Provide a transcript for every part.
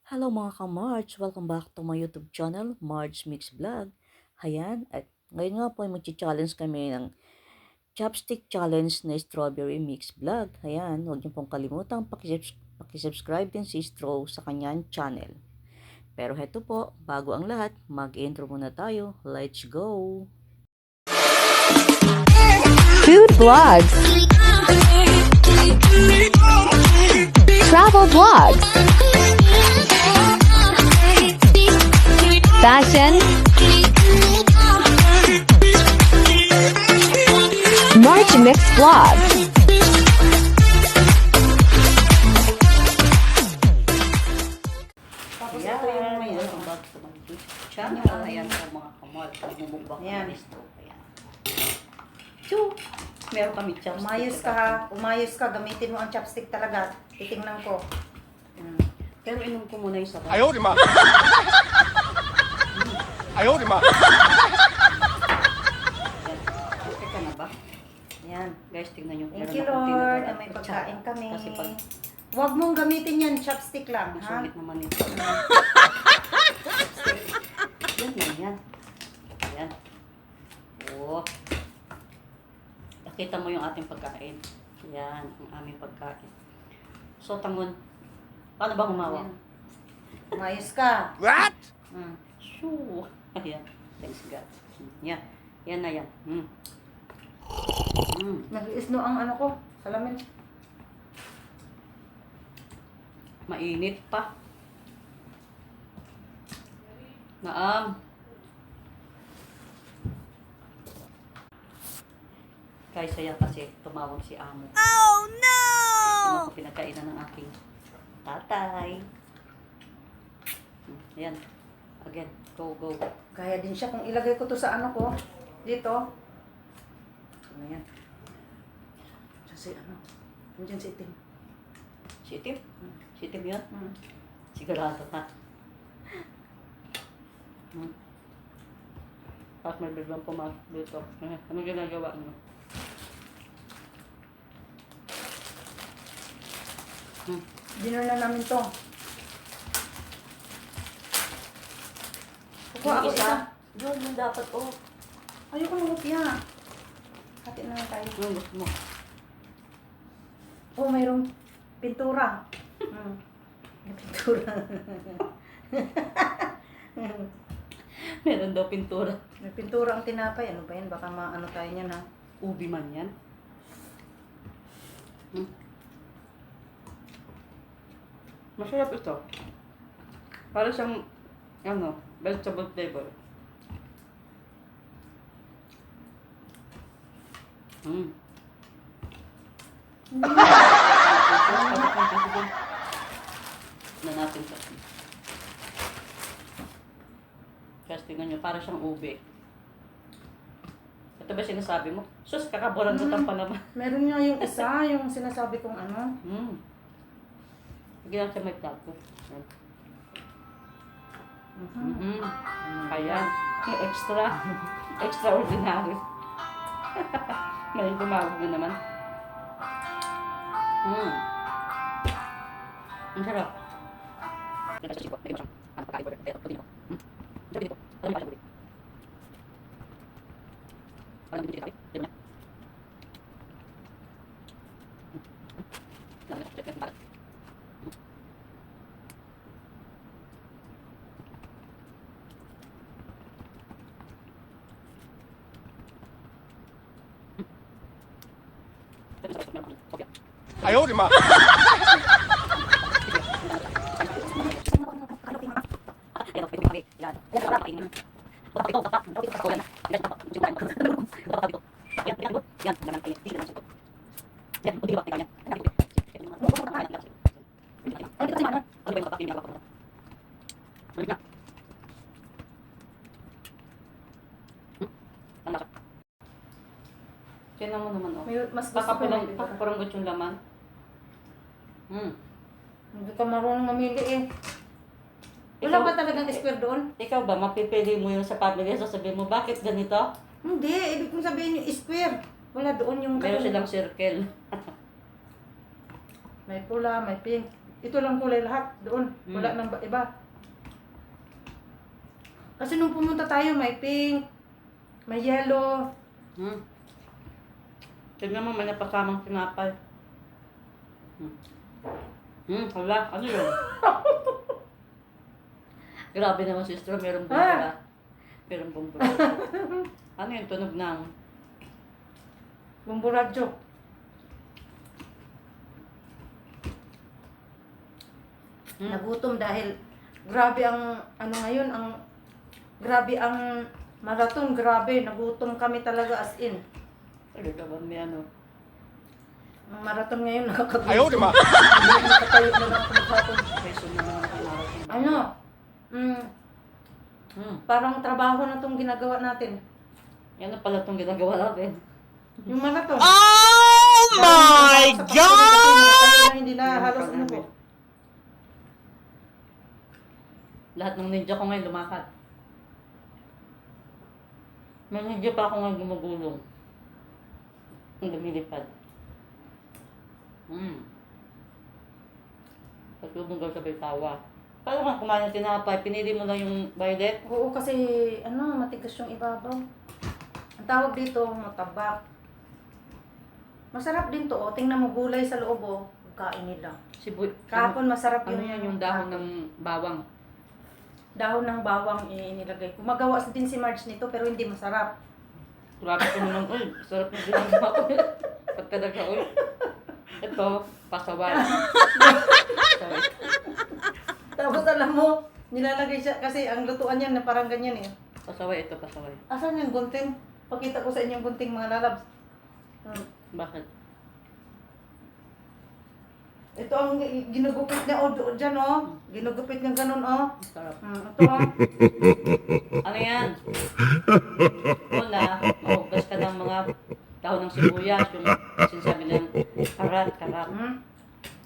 Hello mga ka-March! Welcome back to my YouTube channel, March Mix Vlog. Ayan, at ngayon nga po ay mag-challenge kami ng chopstick challenge na strawberry mix vlog. Ayan, huwag niyo pong kalimutang pakisubscribe din si Straw sa kanyang channel. Pero heto po, bago ang lahat, mag-intro muna tayo. Let's go! Food vlogs, travel vlogs, fashion, March Mix Vlog. Tapos ito yung may welcome back to my YouTube channel. Ayan po mga ka-March, magmumukbang kami ni Straw. Ayan. So, meron kami chopstick. Umayos ka ha. Umayos ka. Gamitin mo ang chopstick talaga. Titingnan ko. Pero inom ko muna yung sarap. 哎呦我的妈！哎呦我的妈！ Okay ka na ba? Yan. Guys, tingnan nyo. Thank meron you akong Lord. tinadala. Na may pagkain kami. Kasi pag Huwag mong gamitin yan. Chopstick lang. ang Ha? sulit naman ito. Yan lang yan. Ayan. Oh. Nakita mo yung ating pagkain. Yan, ang aming pagkain. So, tangon. Paano ba humawa? Yan. Umayos ka. What? Shoo. Ayan. Thanks God. Yan. Yan na yan. Nag-isno ang ano ko. Salamin. Mainit pa. Naam. Kaya saya kasi tumawag si Amo. Oh no! Tingnan ko pinagkainan ng aking tatay. Ayan. Again. Go, go. Kaya din siya kung ilagay ko to sa ano ko. Dito. Ayan. Kasi ano. Nandiyan si Itim. Si Itim? Si Itim yun? Hmm. Sigurado ka. Tapos may biglang pumasok dito. Ano ginagawa niyo? Dinner na namin to. Kukuha ako isa. Yun, yung dapat, oh. Ayoko ng hopya. Hati na lang tayo. Yung gusto mo. Oh, mayroong pintura. May pintura. Meron daw pintura. May pintura ang tinapay. Ano ba yan? Baka maano tayo niyan ha. Ubi man yan. Masarap ito. Para siyang, ano, vegetable flavor. Na natin sa kasi tingnan nyo, para siyang ube. Ito ba sinasabi mo? Sus, kakaburangutan pa naman. Meron nga yung isa, yung sinasabi kong ano. Lagyan sa may plato. Ayan. Yung extra. Extraordinary. May tumawag na naman. Ang sarap. Okay. 哎呦我的妈！ Tignan mo naman, oh. May mas gusto ko may pintura. Kakaparanggot yung laman. Hindi ka marunong mamili eh. Wala Ikaw- ba talagang square doon? Ikaw ba, mapipili mo yung sa family, sasabihin mo, bakit ganito? Hindi, ibig kong sabihin yung square. Wala doon yung Meron silang circle. May pula, may pink. Ito lang kulay lahat. Doon. Wala nang iba. Kasi nung pumunta tayo, may pink, may yellow. Tignan mo, may napasamang tinapay. Hala, ano yun? Grabe naman, sister, meron bumbura. Meron bumbura. Ano yung tunog ng? Bumburadyo. Nagutom dahil grabe ang ano ngayon, grabe ang marathon, grabe. Nagutom kami talaga as in. Talaga ba, may ano? Ang marathon ngayon nakakagutom. Ayaw, di ba? Nakatayo na lang ako maghapon. Peso na naman ang marathon. Ano? Parang trabaho na tong ginagawa natin. Yan na pala itong ginagawa natin. Yung marathon. Oh my God! Hindi na halos ano po. Lahat ng ninja ko ngayon lumakad. May ninja pa ako ngayon gumagulong. Ang lumilipad. Pagtubong ka sabay tawa. Paano kang kumain ng tinapay? Pinili mo lang yung violet? Oo, kasi ano, matigas yung ibabaw. Ang tawag dito, matabak. Masarap din to, oh. Tingnan mo gulay sa loob, oh. Kain nila. Siboy. Kahapon masarap Ano yan yung dahon ng bawang? Dahon ng bawang inilagay. Gumagawa din si Marge nito pero hindi masarap. Grabe ko naman, uy, sarap ng ginagawa ko. Pagkadaga, uy. Ito, pasaway. Sorry. Tapos alam mo, nilalagay siya kasi ang lutuan niyan na parang ganyan eh. Pasaway, ito, pasaway. Asan yung gunting? Pakita ko sa inyong gunting mga lalabs. Bakit? Ito ang ginugupit niya o dyan oh. Ginugupit niya ganun oh. Sarap. Ito oh. Ano yan? Una, mahugas ka ng mga dahon ng sibuyas, yung sinasabi ng karat.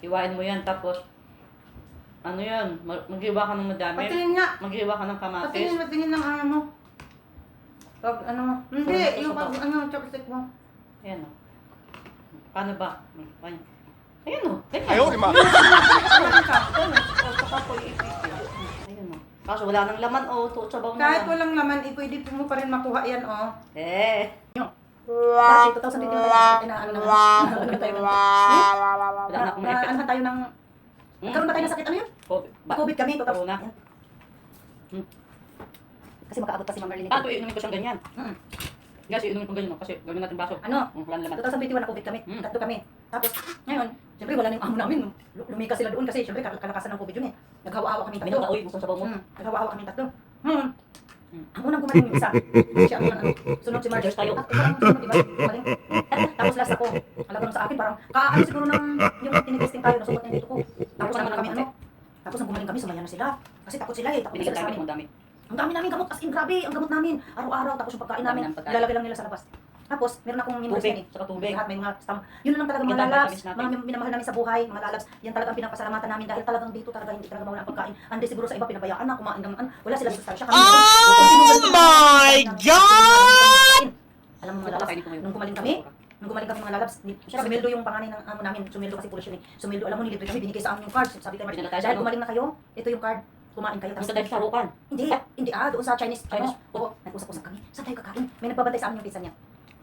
Iwain mo yan, tapos, ano yan, maghiwa ka ng madami. Patingin nga. Maghiwa ka ng kamatis. Patingin ng ano mo. Pag ano, hindi, yung pag ano, chopstick mo. Ayan o. Paano ba? Ayan o. Ayaw, di ba? Ayan ka. Saka po ipipil. Ayan o. Kaso wala nang laman o. Sabaw na Kahit lang. walang laman, pwede mo pa rin makuha yan oh. Wow. Dati, 2020 tayo inaano naman. Wala na akong effect. Ano tayo ng... Nagkaroon ba tayo ng sakit? Ano yun? COVID kami. Corona. Kasi makaabot pa si Ma'am Marlene. Ah, ito, inumin ko siyang ganyan. Guys, inumin ko ganyan o. Kasi gawin natin baso. Ano? Wala naman. 2021 na COVID kami. Tatlo kami. Tapos, ngayon, siyempre wala na yung amo namin. Lumikas sila doon kasi siyempre kalakasan ng COVID yun eh. Naghawa-hawa kami Kami tatlo. daw, uy, gusto sabaw mo. Naghawa-hawa kami tatlo. Ang unang gumaling yung isa. Siya ang unang sunod si Marge. tayo. Ikaw ang sunod, diba? Gumaling. Tapos last ako. Alagang sa akin, parang kaano siguro ng yung tinitesting tayo, nasuot niya dito ko. Tapos naman kami ano. Tapos nang gumaling kami, sumaya na sila. Kasi takot sila eh. Takot Binigyan sila sa tayo amin. ng dami. Ang dami namin gamot, as in grabe, ang gamot namin. Araw-araw, tapos yung pagkain namin, Ang dami ng pagkain. ilalagay lang nila sa labas. Tapos, meron akong invoice Tubig, din eh. saka tubig. Lahat may mga stamp. Yun na lang talaga mga Yan dapat lalabs, tamis natin. mga minamahal namin sa buhay, mga lalabs. Yan talaga ang pinapasalamatan namin dahil talagang dito talaga hindi talaga mawala ang pagkain. Andi siguro sa iba pinabayaan na, kumain ng wala sila sustansya. Oh my God! Alam mo mga lalabs, nung gumaling kami mga lalabs, sumildo yung panganay ng amo namin, sumildo kasi pulis yun eh. Sumildo, alam mo, nilibre kami, binigay sa amin yung card. Sabi kay Marge, dahil gumaling na kayo, ito yung card. Kumain kayo. Gusto tayo sa sarukan. Hindi, doon sa Chinese. Ano? Oo, nag-usap-usap kami. Saan tayo kakain? May nagbabantay sa amin yung pizza niya.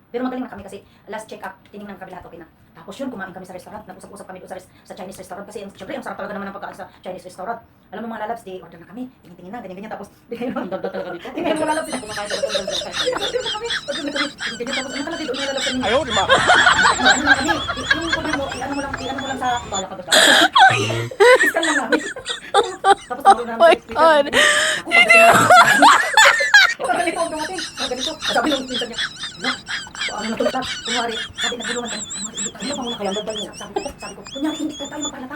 Pero magaling na kami kasi last check-up, tinignan kami lahat, okay na. Tapos yun, kumain kami sa restaurant. Nag-usap-usap kami doon sa Chinese restaurant kasi syempre, ang sarap talaga naman ng pagkain sa Chinese restaurant. Alam mo mga lalabs, di order na kami. Tingin-tingin na, ganyan-ganyan. Tapos, Ang dagdag talaga dito. tingnan mo lalabs sila. Kumakain talaga ng dagdag. Order na kami. Ganyan, tapos ano talaga doon yung lalabs kami. Ayaw, di ba? Ano na kami, yung kumain mo, i-ano mo lang sa Bala ka ba sa iskan lang namin. Tapos tawag namin. my God. Ganito ang dumating. Ganito. Sabi nung pinsan niya, ano na tulad? Kunwari, sabi nagulungan tayo. Kunwari, hindi tayo muna kaya babay mo. Sabi ko, kunyari, hindi tayo magpalata.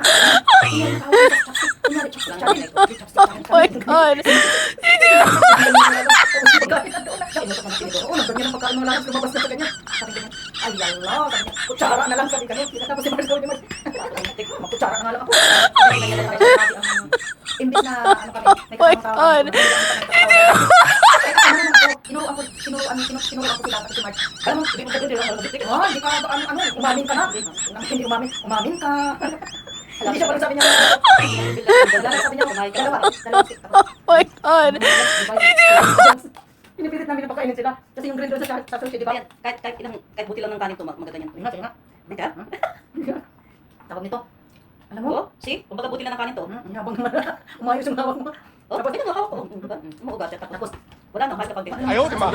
Kunyari, chopstick. Oh my God. Oo, nagdanyan ang pagkain ng lakas, lumabas na sa ganyan. Sabi ganyan, ay yala, sabi niya, kutsara na lang, sabi ganyan. Tapos si Mars daw niya, magkutsara na nga lang ako. Imbis na, ano kami, may kasama tao. Tinuruan ko sila pati si Marge. Alam mo, hindi ko hindi ka, umamin ka na. Hindi umamin ka. Hindi siya parang sabi niya. Sabi niya, dalawang stick. Oh my God. Pinipilit namin na pakainin sila. Kasi yung green doon sa sushi, di ba? Ayan, kahit buti lang ng kanin to, magaganyan to. Sige nga. Hindi ka? Tawag nito. Alam mo? Oo, see? Kumbaga buti lang ng kanin to. Ang yabang naman. Umayos yung hawak mo. Oh, tapos ito nakawak ko. Diba? Umuugas. Tapos, wala na, kahit kapag din. 哎呦我的妈！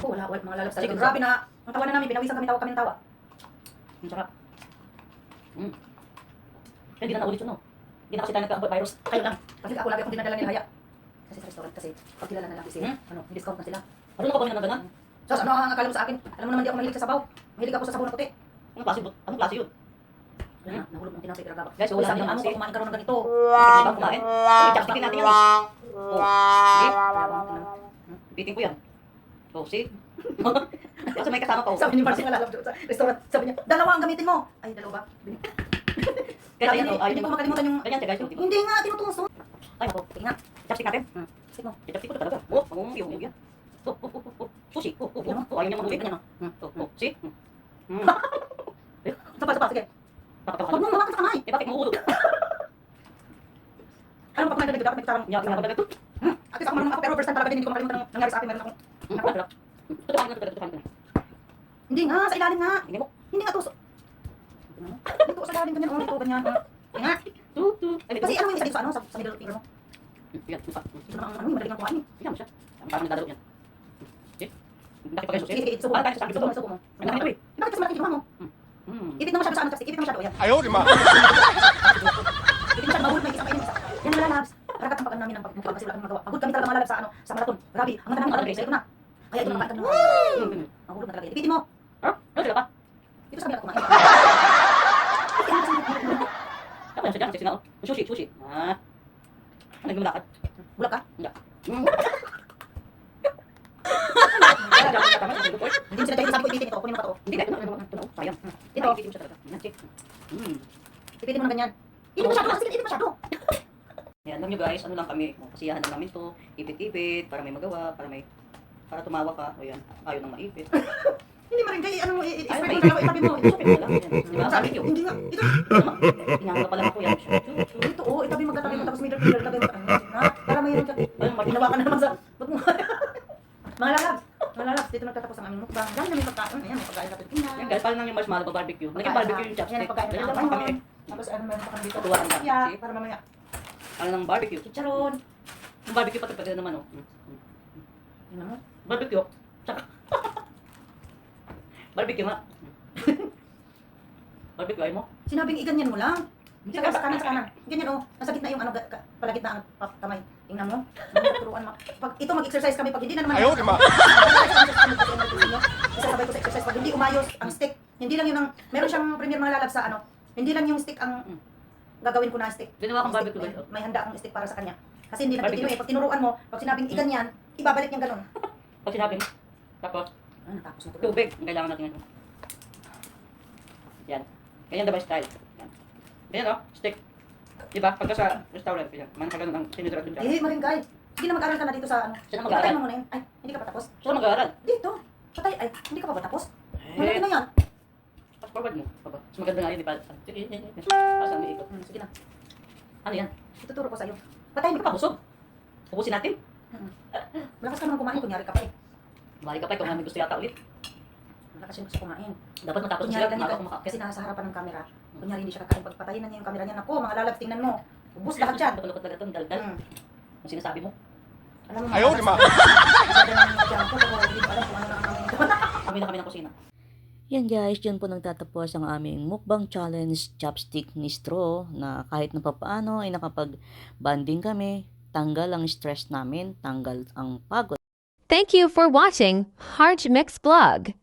Wala, mga lalabs sa likod. Grabe na. Ang tawa na namin, binawisan kami tawa. Ang sarap. Hindi na naulit yun, no? Hindi na kasi tayo nagka-virus. Kayo lang. Kasi ako lagi akong dinadala nila haya. Kasi sa restaurant kasi, pag kilala na lang kasi, may discount na sila. Ano ka ba na ganun? So, ano ang akala mo sa akin? Alam mo naman di ako mahilig sa sabaw. Mahilig ako sa sabaw na puti. Anong klase yun? Wala na, nahulog ng tinapay pinagaba. Guys, Uy, wala sabi ng na amo kasi. ko, kumain ka rin ng ganito. Hindi ba kumain? Chopstickin natin yan. Oh, see? Biting ko yan. Oh, see? Kasi may kasama pa. Sabi ni Marcy malalab doon sa restaurant. Sabi niya, dalawa ang gamitin mo. Ay, dalawa ba? Kaya Sabi yan, niya, oh, hindi ko makalimutan yung... Ganyan siya, guys. oh, diba? Hindi nga, tinutunso. Ay, ako. Sige nga. Chopstick natin. Sige mo. Chopstick ko na talaga. Oh, mamumuyog yan. Sushi. Ayaw niya mahuli. Ganyan, See? Sapa, sige. Huwag mong mawakan sa kamay. Eh, bakit mahuhulog? Alam mo, pag kumain ka dapat may kutarang. Yan, yan, yan. At least ako marunong ako, pero first time talaga din, hindi ko makalimutan ang nangyari sa akin. Meron akong... Tutukain na. Hindi nga, sa ilalim nga. Hindi mo. Hindi nga tuso. Dito sa ilalim, ganyan. Dito, ganyan. Hindi nga. Kasi ano yung isa dito sa ano, sa middle finger mo. Yan, tupa. Ito naman ang ano, madaling ang kuhain. Yan mo siya. Parang nagdadalo yan. See? Laki pa kayo susi. Sige, suko. Parang tayo sa sabi Suko mo, ko. suko mo. Ang laki ito eh. Bakit kasi malaki kinuha mo? Ipit mo masyado sa ano, chopstick. Ipit mo masyado, yan. 哎呦我的妈！ Ipit mo masyado, mahulog na isang kainin isa. Yan ang malalabs. Para katampakan namin ang pagmukha kasi wala kami magawa. Pagod kami talaga malalabs sa ano, sa marathon. Grabe, ang ganda namin sa ito na. Kaya ito na makain kami ng mahulog na talaga. Ipitin mo. Ha? Ano sila pa? Dito sabi ako kumain. Ako yan siya dyan. Sexy na ako. Sushi. Ah. Ano yung lakad? Bulak ka? Hindi. Hindi mo sila dahil sabi ko ipitin ito. Kunin mo ka to. Hindi, ito. Sayang. Ito. Ipitin mo siya talaga. Yan, check. Ipitin mo ng ganyan. Ipit mo masyado kasi ipit masyado. Yan, alam nyo guys, ano lang kami. Kasiyahan lang namin to. Ipit-ipit. Para may magawa. Para tumawa ka. O yan. Ayaw nang maipit. Hindi mo rin kay ano mo, i-spread mo Ay, dalawa itabi mo. Ipit mo lang. Yan. Di ba? Sabi Sabi nyo. hindi nga. Ito. Inanga pa lang ako yan. Ito oh, itabi mo magkatabi mo tapos middle finger lagay mo. Para mayroon ka. Ginawa ka na naman sa... Ba't mo? Mga lalabs, dito nagtatapos ang aming mukbang. Dahil namin pagkain. Ayan, may pagkain natin. Yan guys, parang nang yung marshmallow pa barbecue. Naging barbecue yung Yan chopstick. ang pagkain Ganyan natin. lang kami eh. Tapos ano meron pa kami dito. Tuwa ang Yeah, See? para mamaya. Ano ng barbecue? Chicharon. Yung barbecue pati pati naman oh. Ano mo? Barbecue. Tsaka. Barbecue nga. Barbecue ay mo? Sinabing iganyan mo lang. Sa kanan. Ganyan oh. Nasa gitna yung ano, palagitna ang kamay. Tingnan mo. Turuan mo. Pag ito mag-exercise kami, pag hindi na naman. 哎呦我的妈！ Isasabay ko sa exercise. Pag hindi umayos ang stick, hindi lang yun ang, meron siyang premier mga lalab sa ano, hindi lang yung stick ang gagawin ko na stick. Ginawa kong Stick, barbecue may, guys. may handa akong stick para sa kanya. Kasi hindi Barbecue. nagtitino eh. Pag tinuruan mo, pag sinabing iganyan, ibabalik niyang ganun. Pag sinabi mo. Tapos, Tapos na to. tubig. Ang kailangan natin ito. Yan. Ganyan diba style. Yan. Ganyan oh. Stick. Diba? Pagka sa restaurant, yan. Man ka ganun ang sinidrat dun siya. Eh, maringkay. Sige na mag-aral ka na dito sa ano. Saan mag-aaral? Patay mo muna yun. Ay, hindi ka pa tapos. Saan mag-aaral? Dito. Patay. Ay, hindi ka pa ba tapos? Malaki na yan. Fast forward mo. Papa. Mas maganda nga yun. Di ba? Sige, yan. Pasang may ikot. Sige na. Ano yan? Ituturo ko sa'yo. Patay, Hindi hindi ka ka pa pa. busog. Ubusin natin. Malakas ka naman kumain, kunyari ka pa eh. Balik ka pa. Ikaw namin gusto yata ulit. Malakas yun gusto kumain. Dapat matapos Kunyari sila. ganyan Kumaka ka, kumaka. kasi nasa harapan ng camera. Kunyari hindi siya kakain. Pag patayin na niya yung camera niya, naku, mga lalabs, tingnan mo. Ubus lahat dyan. Lukot talaga itong daldal. Kung sinasabi mo. Alam mo, 哎呦我的妈！ Ganda ng dyan ko, pero hindi ko alam kung ano na ang aming gawa. Kami na kami ng kusina. Yan guys, dyan po nagtatapos ang aming mukbang challenge chopstick ni Straw na kahit na papaano ay nakapag-banding kami, tanggal ang stress namin, tanggal ang pagod. Thank you for watching Harj Mix Blog.